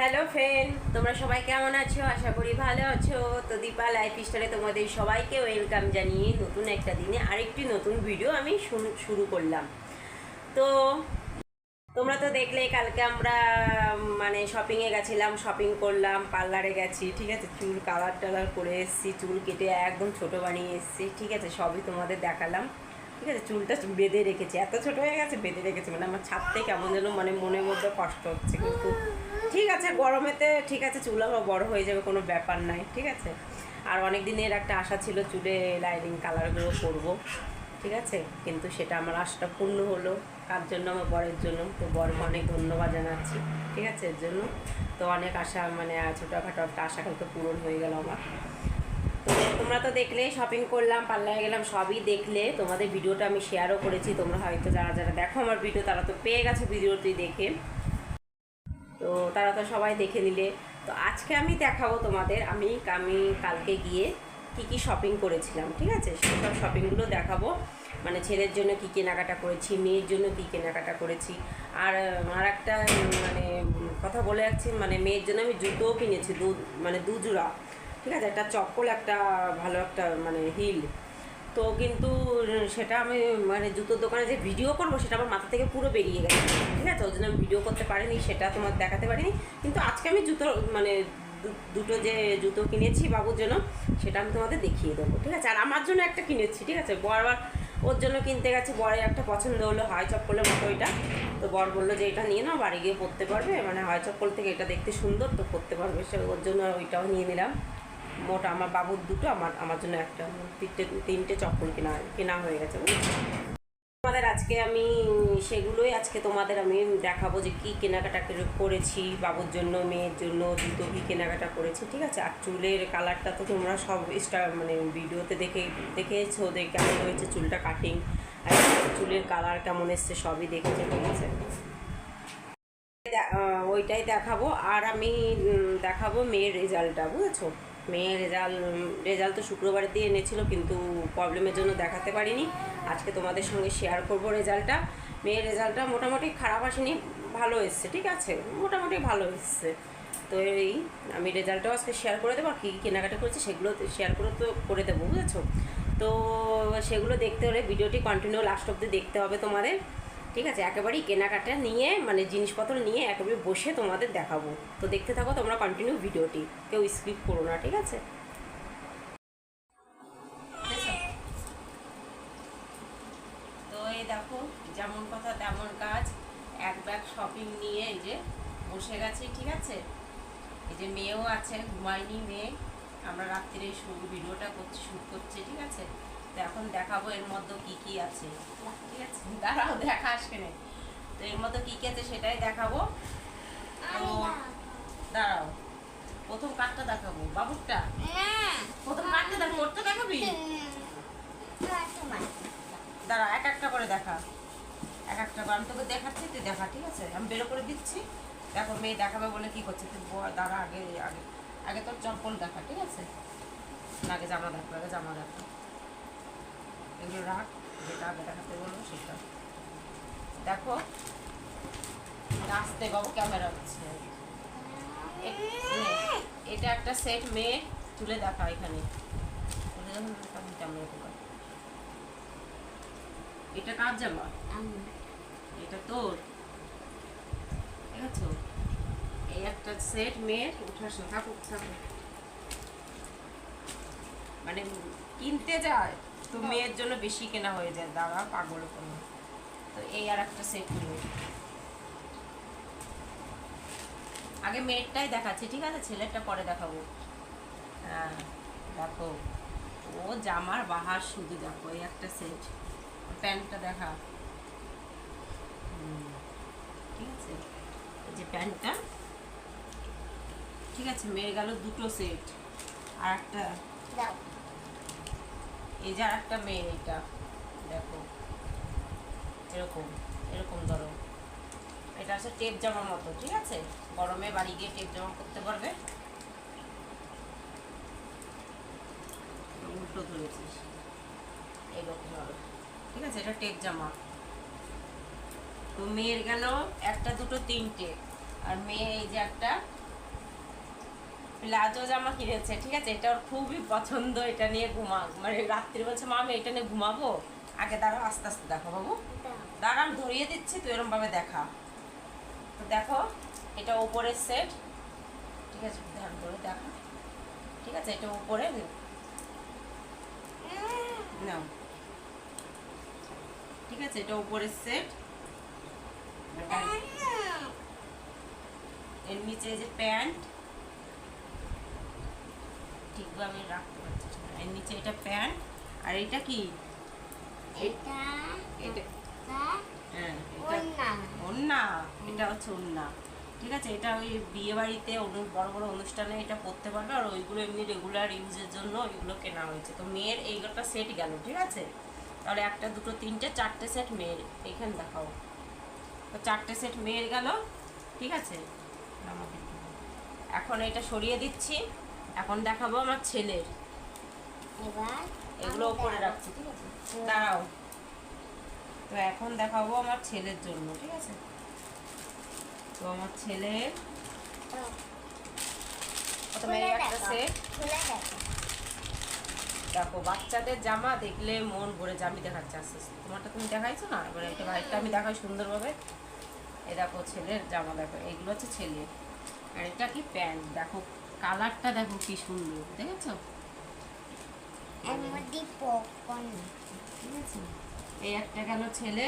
Hello friend, তোমরা সবাই কেমন আছো? আশা করি ভালো আছো। তো দীপা লাইফস্টাইলে তোমাদের সবাইকে ওয়েলকাম জানিয়ে নতুন একটা দিনে আরেকটি নতুন ভিডিও আমি শুরু করলাম। তো তোমরা তো দেখলে কালকে আমরা মানে শপিংয়ে গেছিলাম, শপিং করলাম, পার্লারে গেছি, ঠিক আছে, চুল কালার টালার করে এসেছি, চুল কেটে একদম ছোট বানিয়ে এসেছি, ঠিক আছে, সবই তোমাদের দেখালাম। ঠিক আছে, চুলটা বেঁধে রেখেছি, এত ছোট হয়ে গেছে, বেঁধে রেখেছি, মানে আমার ছাড়তে কেমন যেন মানে মনের মধ্যে কষ্ট হচ্ছে, কিন্তু ঠিক আছে, গরমেতে ঠিক আছে, চুল আবার বড় হয়ে যাবে, কোনো ব্যাপার নাই, ঠিক আছে। আর অনেক দিনের একটা আশা ছিল চুলে লাইনিং কালারগুলো করবো, ঠিক আছে, কিন্তু সেটা আমার আশাটা পূর্ণ হলো। কার জন্য? আমার বরের জন্য। তো বরকে অনেক ধন্যবাদ জানাচ্ছি, ঠিক আছে, এর জন্য। তো অনেক আশা মানে ছোটোখাটো একটা আশা কিন্তু পূরণ হয়ে গেল আমার। তো তোমরা তো দেখলে শপিং করলাম, পার্লারে গেলাম, সবই দেখলে। তোমাদের ভিডিওটা আমি শেয়ারও করেছি, তোমরা হয়তো যারা যারা দেখো আমার ভিডিও তারা তো পেয়ে গেছো ভিডিওটি দেখে, তো তারা তো সবাই দেখে নিলে। তো আজকে আমি দেখাবো তোমাদের আমি আমি কালকে গিয়ে কি কি শপিং করেছিলাম, ঠিক আছে, সেসব শপিংগুলো দেখাবো। মানে ছেলের জন্য কী কেনাকাটা করেছি, মেয়ের জন্য কী কেনাকাটা করেছি। আর একটা মানে কথা বলে যাচ্ছি, মানে মেয়ের জন্য আমি জুতোও কিনেছি, মানে দু জোড়া, ঠিক আছে, একটা চপ্পল, একটা ভালো একটা মানে হিল। তো কিন্তু সেটা আমি মানে জুতোর দোকানে যে ভিডিও করবো সেটা আমার মাথা থেকে পুরো বেরিয়ে গেছে, ঠিক আছে, ওই জন্য আমি ভিডিও করতে পারিনি, সেটা তোমার দেখাতে পারিনি। কিন্তু আজকে আমি জুতো মানে দুটো যে জুতো কিনেছি বাবুর জন্য সেটা আমি তোমাদের দেখিয়ে দেবো, ঠিক আছে। আর আমার জন্য একটা কিনেছি, ঠিক আছে, বর ওর জন্য কিনতে গেছি, বরের একটা পছন্দ হলো হাই চপ্পলের মতো ওইটা। তো বর বললো যে এটা নিয়ে নাও, বাড়ি গিয়ে পরতে পারবে, মানে হাই চপ্পল থেকে এটা দেখতে সুন্দর, তো পরতে পারবে, সে ওর জন্য ওইটাও নিয়ে নিলাম। মোট আমার বাবুর দুটো, আমার জন্য একটা, তিনটে চপ্পল কেনা হয়ে গেছে। তোমাদের আজকে আমি সেগুলোই আজকে তোমাদের আমি দেখাবো যে কী কেনাকাটা করেছি বাবুর জন্য, মেয়ের জন্য জুতো কী কেনাকাটা করেছি, ঠিক আছে। আর চুলের কালারটা তো তোমরা সব মানে ভিডিওতে দেখেছো কেমন হয়েছে চুলটা কাটিং, আর চুলের কালার কেমন এসছে সবই দেখেছো, ঠিক আছে। ওইটাই দেখাবো। আর আমি দেখাবো মেয়ের রেজাল্টটা, বুঝেছো। মেয়ের রেজাল্ট তো শুক্রবারের দিয়ে এনেছিল, কিন্তু প্রবলেমের জন্য দেখাতে পারিনি। আজকে তোমাদের সঙ্গে শেয়ার করব রেজাল্টটা। মেয়ের রেজাল্টটা মোটামুটি খারাপ আসেনি, ভালো এসছে, ঠিক আছে, মোটামুটি ভালো এসছে। তো এই আমি রেজাল্টটাও আজকে শেয়ার করে দেবো, আর কী কী কেনাকাটা করেছি সেগুলো শেয়ার করে দেবো, বুঝেছো। তো সেগুলো দেখতে হলে ভিডিওটি কন্টিনিউ লাস্ট অব্দি দেখতে হবে তোমাদের, ঠিক আছে। একেবারেই কেনাকাটা নিয়ে মানে জিনিসপত্র নিয়ে একেবারে বসে তোমাদের দেখাবো। তো দেখতে থাকো তোমরা কন্টিনিউ ভিডিওটি, কেউ স্কিপ করো না, ঠিক আছে। তো এই দেখো, যেমন কথা তেমন কাজ, এক ব্যাগ শপিং নিয়ে এই যে বসে গেছি, ঠিক আছে। এই যে মেয়েও আছে, ঘুমায়নি মেয়ে, আমরা রাত্রিরে ভিডিওটা শ্যুট করছি, ঠিক আছে। তো এখন দেখাবো এর মধ্যে কি কি আছে, ঠিক আছে, দাঁড়াও দেখা আসবে না। তো এর মধ্যে কি কি আছে সেটাই দেখাবো। তো দাঁড়াও, প্রথম কার্ডটা দেখাবো বাবুরটা, প্রথম কার্ডটা দেখো, ওরটা দেখাবি, দাঁড়া এক একটা করে দেখা, এক একটা করে আমি তোকে দেখাচ্ছি, তুই দেখা, ঠিক আছে, আমি বেরো করে দিচ্ছি। দেখো মেয়ে দেখাবে বলে কি করছে, তুই দাঁড়া, আগে আগে আগে তোর চপ্পল দেখা, ঠিক আছে, আগে জামা দেখো, আগে জামা দেখো, এগুলো রাখ, যেটা আগে দেখাতে বলবো সেটা দেখো। আসতে বাবু ক্যামেরা হচ্ছে, এটা একটা সেট মেয়ে তুলে দেখা, এখানে এটা কার জামা, এটা তোর, ঠিক আছে। এই একটা সেট মেয়ের, উঠাস না, থাকুক থাকুক, মানে কিনতে যায় তো মেয়ের জন্য বেশি কেনা হয়ে যায়, দাঁড়া পাগল কোনো। তো এই আর একটা সেট মেয়ে, আগে মেয়েরটাই দেখাচ্ছি, ঠিক আছে, ছেলেরটা পরে দেখাবো। হ্যাঁ দেখো, ও জামার বাহার শুধু দেখো, এই একটা সেট, প্যান্টটা দেখা, ঠিক আছে, এই যে প্যান্টটা, ঠিক আছে, মেয়ে গেল দুটো সেট। আর একটা এই যে আর একটা মেয়ে, এটা দেখো, এরকম এরকম ধরো, এটা আছে টেপ জামার মতো, ঠিক আছে, গরমে বাড়ি গিয়ে টেপ জামা করতে পারবে। উল্টো ধরেছিস, এইরকম হবে, ঠিক আছে, এটা টেপ জামা। তো মেয়ের গেল একটা দুটো তিনটে, আর মেয়ে এই যে একটা প্লাজো জামা কিনেছে, ঠিক আছে, এটা ওর খুবই পছন্দ। এটা নিয়ে মানে রাত্রি বলছে মা আমি এটা নিয়ে ঘুমাবো। আগে দাঁড়াও, আস্তে আস্তে দেখো বাবু, দাঁড়া আমি ধরিয়ে দিচ্ছি, তুই এরকম ভাবে দেখা। তো দেখো এটা উপরের সেট, ঠিক আছে, ধ্যান করে দেখো, ঠিক আছে, এটা উপরে নাও, ঠিক আছে, এটা উপরের সেট। এর নিচে যে প্যান্ট, ঠিকভাবে রাখতে পারছি না, এর নিচে এটা প্যান্ট। আর এটা কি, এটা এটা হ্যাঁ ওন্না। এটা হচ্ছে ওন্না, ঠিক আছে। এটা ওই বিয়ে বাড়িতে বড় বড় অনুষ্ঠানে এটা পরতে পারবে, আর ওইগুলো এমনি রেগুলার ইউজের জন্য এগুলো কেনা হয়েছে। তো মেয়ের এইটা সেট গেল, ঠিক আছে। তাহলে একটা দুটো তিনটে চারটে সেট মেয়ের, এইখানে দেখাও। তো চারটে সেট মেয়ের গেল, ঠিক আছে। এখন এটা সরিয়ে দিচ্ছি, এখন দেখাবো আমার ছেলের। এবার এগুলো উপরে রাখছি, ঠিক আছে, দাঁড়াও। তো এখন দেখাবো আমার ছেলের জন্য, ঠিক আছে। তো আমার ছেলের প্রথমে এই একটা সেট। দেখো বাচ্চাদের জামা দেখলে মন ভরে যায়। আমি দেখাচ্ছি আস্তে আস্তে, তোমারটা তুমি দেখাইছো না, এবার একটা ভাইটা আমি দেখাই সুন্দরভাবে। এই দেখো ছেলের জামা, দেখো এইগুলো হচ্ছে ছেলে। আর এটা কি প্যান্ট, দেখো কালারটা দেখো কি সুন্দর, দেখেছো। ঠিক আছে, এই একটা গেল ছেলে,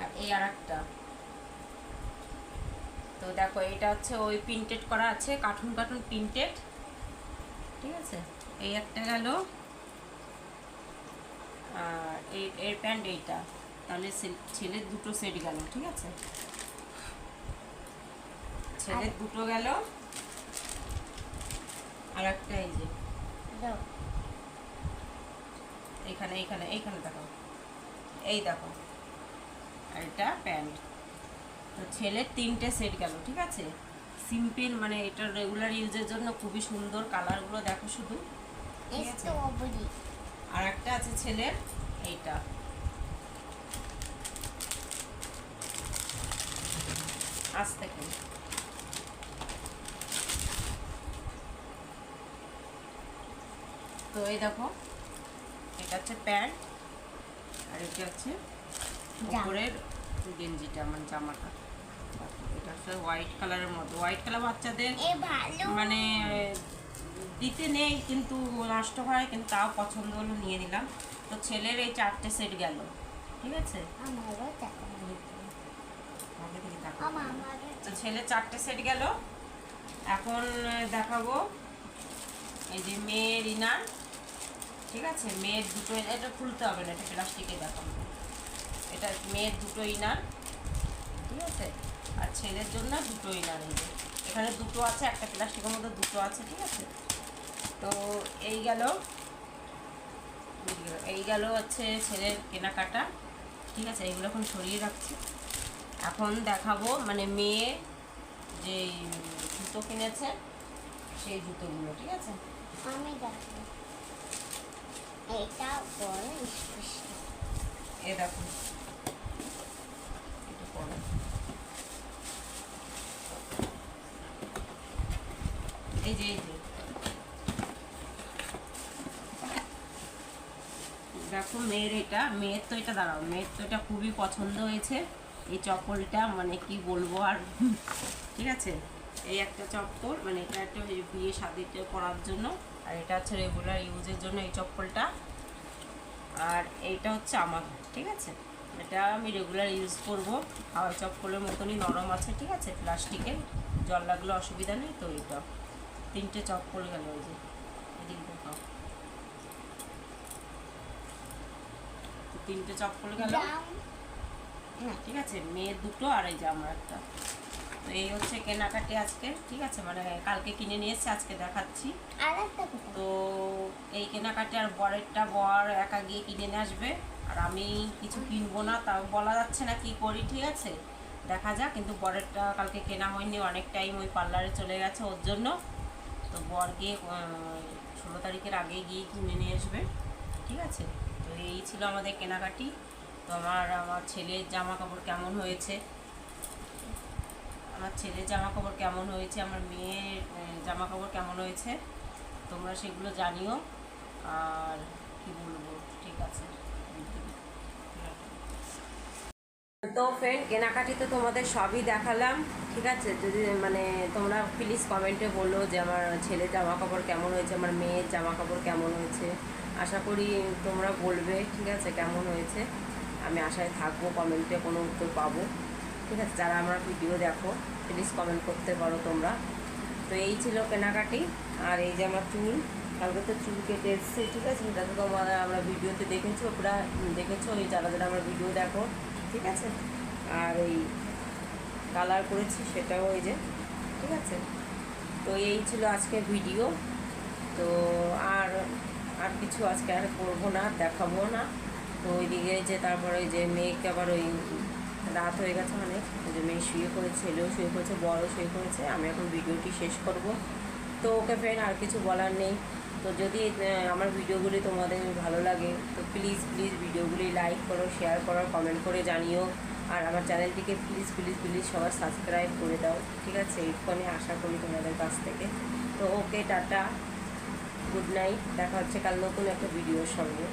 আর এই আর একটা। তো দেখো এটা হচ্ছে ওই প্রিন্টেড করা আছে, কার্টুন কার্টুন প্রিন্টেড, ঠিক আছে। এই একটা গেল, আর এর প্যান্ট এইটা। তাহলে ছেলের দুটো সেট গেল, ঠিক আছে, ছেলের দুটো গেল। আর একটা এই যে এইখানে এইখানে এইখানে দেখো, এই দেখো, আর এটা প্যান্ট। তো ছেলের তিনটে সেট গেল, ঠিক আছে। সিম্পল, মানে এটা রেগুলার ইউজের জন্য খুবই সুন্দর, কালারগুলো দেখো শুধু, ঠিক আছে। আর একটা আছে ছেলের এইটা, আজ থেকে। তো এই দেখো এটা হচ্ছে প্যান্ট, আর এটা হচ্ছে উপরের গেঞ্জিটা, মানে জামাটা। এটা হচ্ছে হোয়াইট কালারের মধ্যে, হোয়াইট কালার বাচ্চাদের মানে দিতে নেই, কিন্তু নষ্ট হয়, কিন্তু তাও পছন্দ হলো নিয়ে নিলাম। তো ছেলের এই চারটে সেট গেল, ঠিক আছে। তো ছেলের চারটে সেট গেল। এখন দেখাবো এই যে মেয়ের ইনার, ঠিক আছে। মেয়ের দুটো, এটা খুলতে হবে না, এটা প্লাস্টিকে দেখাবো। এটা মেয়ের দুটো ইনার, ঠিক আছে। আর ছেলের জন্য দুটো ইনার, এই যে এখানে দুটো আছে, একটা প্লাস্টিকের মধ্যে দুটো আছে, ঠিক আছে। তো এই গেল হচ্ছে ছেলের কেনাকাটা, ঠিক আছে। এইগুলো এখন সরিয়ে রাখছি। এখন দেখাবো মানে মেয়ে যে জুতো কিনেছে সেই জুতোগুলো, ঠিক আছে। আমি দেখো এটা বড় স্পষ্ট, এ দেখো এটা পড়ো, এই যে দেখো মেয়ের এটা, মেয়ের তো এটা, দাঁড়াও, মেয়ের তো এটা খুবই পছন্দ হয়েছে এই চপ্পলটা, মানে কি বলবো আর, ঠিক আছে। এই একটা চপ্পল, মানে এটা একটা বিয়ে শাদিতে পরার জন্য, আর এটা হচ্ছে রেগুলার ইউজের জন্য এই চপ্পলটা। আর এইটা হচ্ছে আমার, ঠিক আছে, এটা আমি রেগুলার ইউজ করব। হাওয়াই চপ্পলের মতনই নরম আছে, ঠিক আছে, প্লাস্টিকের, জল লাগলে অসুবিধা নেই। তো এইটা তিনটে চপ্পল গেল, ওই যে এদিকে দেখাও, তিনটে চপ্পল গেল, ঠিক আছে। মেয়ের দুটো, আর এই যে আমার একটা। তো এই হচ্ছে কেনাকাটি আজকে, ঠিক আছে, মানে কালকে কিনে নিয়ে এসেছি, আজকে দেখাচ্ছি। তো এই কেনাকাটি, আর বরেরটা বর একা গিয়ে কিনে নিয়ে আসবে, আর আমি কিছু কিনবো না, তাও বলা যাচ্ছে না কি করি, ঠিক আছে, দেখা যাক। কিন্তু বরেরটা কালকে কেনা হয়নি, অনেক টাইম ওই পার্লারে চলে গেছে ওর জন্য। তো বর গিয়ে 16 তারিখের আগে গিয়ে কিনে নিয়ে আসবে, ঠিক আছে। তো এই ছিল আমাদের কেনাকাটি। তো আমার ছেলের জামা কাপড় কেমন হয়েছে আমার ছেলের জামা কাপড় কেমন হয়েছে, আমার মেয়ের জামা কাপড় কেমন হয়েছে, তোমরা সেগুলো জানিও। আর কি বলবো, ঠিক আছে। তো ফ্রেন্ড, কেনাকাটি তো তোমাদের সবই দেখালাম, ঠিক আছে। যদি মানে তোমরা প্লিজ কমেন্টে বলো যে আমার ছেলের জামা কাপড় কেমন হয়েছে, আমার মেয়ের জামা কাপড় কেমন হয়েছে। আশা করি তোমরা বলবে, ঠিক আছে, কেমন হয়েছে। আমি আশায় থাকবো কমেন্টে কোনো উত্তর পাবো, ঠিক আছে। যারা আমার ভিডিও দেখো প্লিজ কমেন্ট করতে পারো তোমরা। তো এই ছিল কেনাকাটি। আর এই যে আমার চুল, কালকে তো চুল কেটে এসছে, ঠিক আছে। এটা তো তোমরা আমরা ভিডিওতে দেখেছো, পুরা দেখেছো, ওই যারা যারা আমার ভিডিও দেখো, ঠিক আছে। আর এই কালার করেছি সেটাও এই যে, ঠিক আছে। তো এই ছিল আজকে ভিডিও। তো আর আর কিছু আজকে আর করবো না, দেখাবো না। তো ওইদিকে যে তারপরে যে মেয়েকে আবার ওই রাত হয়ে গেছে, মানে ওই যে মেয়ে শুয়ে পড়েছে, ছেলেও শুয়ে পড়েছে, বড়ও শুয়ে পড়েছে, আমি এখন ভিডিওটি শেষ করব। তো ওকে ফ্রেন্ড আর কিছু বলার নেই। তো যদি আমার ভিডিওগুলি তোমাদের ভালো লাগে তো প্লিজ প্লিজ ভিডিওগুলি লাইক করো, শেয়ার করো, কমেন্ট করে জানিও। আর আমার চ্যানেলটিকে প্লিজ প্লিজ প্লিজ সবাই সাবস্ক্রাইব করে দাও, ঠিক আছে। এক্ষুনি আশা করি তোমাদের কাছ থেকে। তো ওকে, টাটা, গুড নাইট, দেখা হচ্ছে কাল নতুন একটা ভিডিওর সঙ্গে।